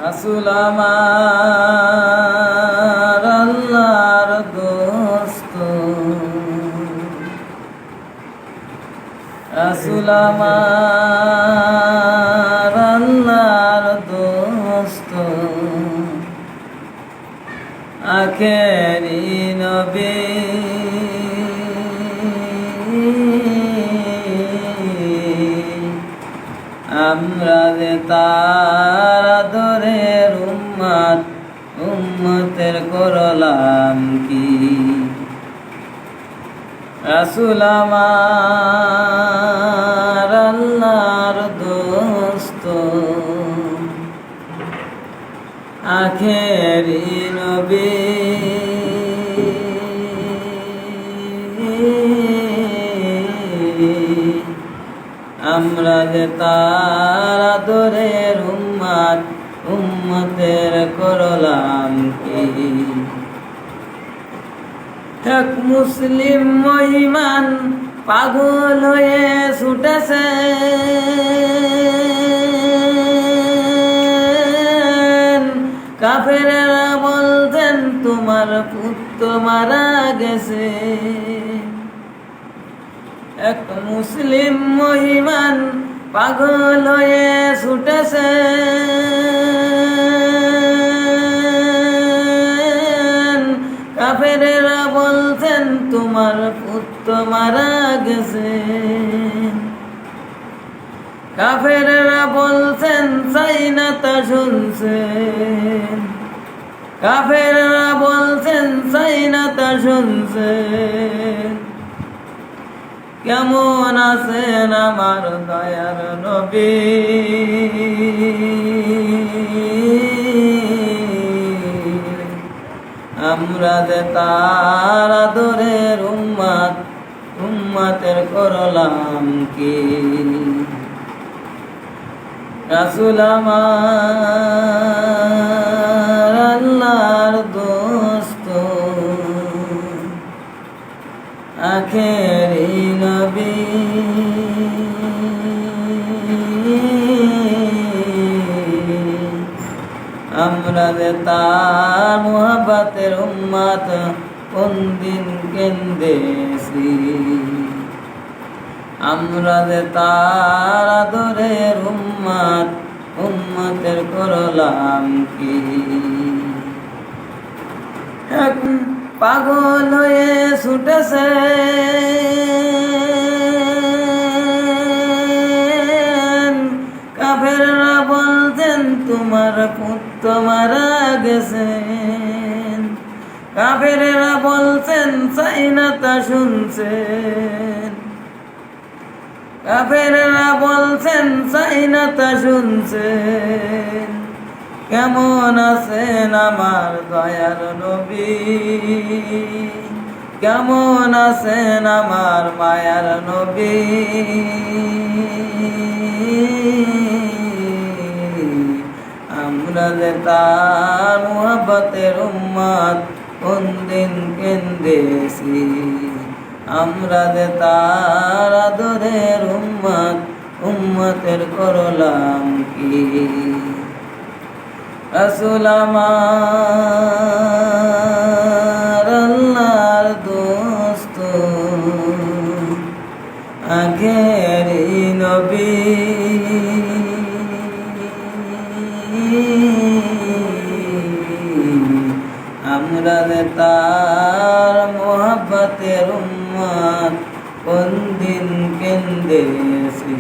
রাসূল আমার আল্লাহর দোস্ত, রাসূল আমার আল্লাহর দোস্ত, আখেরি নবী আমরা যে তার আদরের উম্মত, উম্মতের করলাম কি। রাসূল আমার আল্লাহর দোস্ত, আখেরি নবী আমরা যে তার আদরের উম্মত, উম্মতের করলাম কি। এক মুসলিম মহিমান পাগল হয়ে ছুটেছে, কাফেরেরা বলতেন তোমার পুত্র মারা গেছে। এক মুসলিম মহিমান পাগল হয়ে ছুটেছে, কাফেরেরা বলতেন তোমার পুত্র মারা গেছে। কাফেরেরা বলছেন চাই না তা শুনছেন, কাফেরেরা বলছেন চাই না তা শুনছেন। কেমন আছেন আমার দয়ার নবী, আমরা যে তার আদরের উম্মত, উম্মতের করলাম কি। রাসূল আমার আল্লাহর দোস্ত, আখেরি নবী আমরা যে তার মুহাব্বতের উম্মত, কোন দিন কেন্দেছি। আমরা যে তার আদরের উম্মত, উম্মতের করলাম কি। এক পাগল হয়ে ছুটেছে, কাফেররা বলতেন তোমার পুত্র মারা গেছে। কাফেররা বলছেন চাই না তা শুনছেন, কাফেররা বলছেন চাই না তা শুনছেন। কেমন আছেন আমার দয়ার নবী, কেমন আছেন আমার মায়ার নবী। আমরা যে তার মুহাব্বতের উম্মত, কোন দিন কেন্দেছি। আমরা যে তার আদরের উম্মত, উম্মতের করলাম কি। রাসূল আমার আল্লাহর দোস্ত, আখেরি নবী আমরা যে তার মুহাব্বতের উম্মত, কোন দিন কেন্দেছি।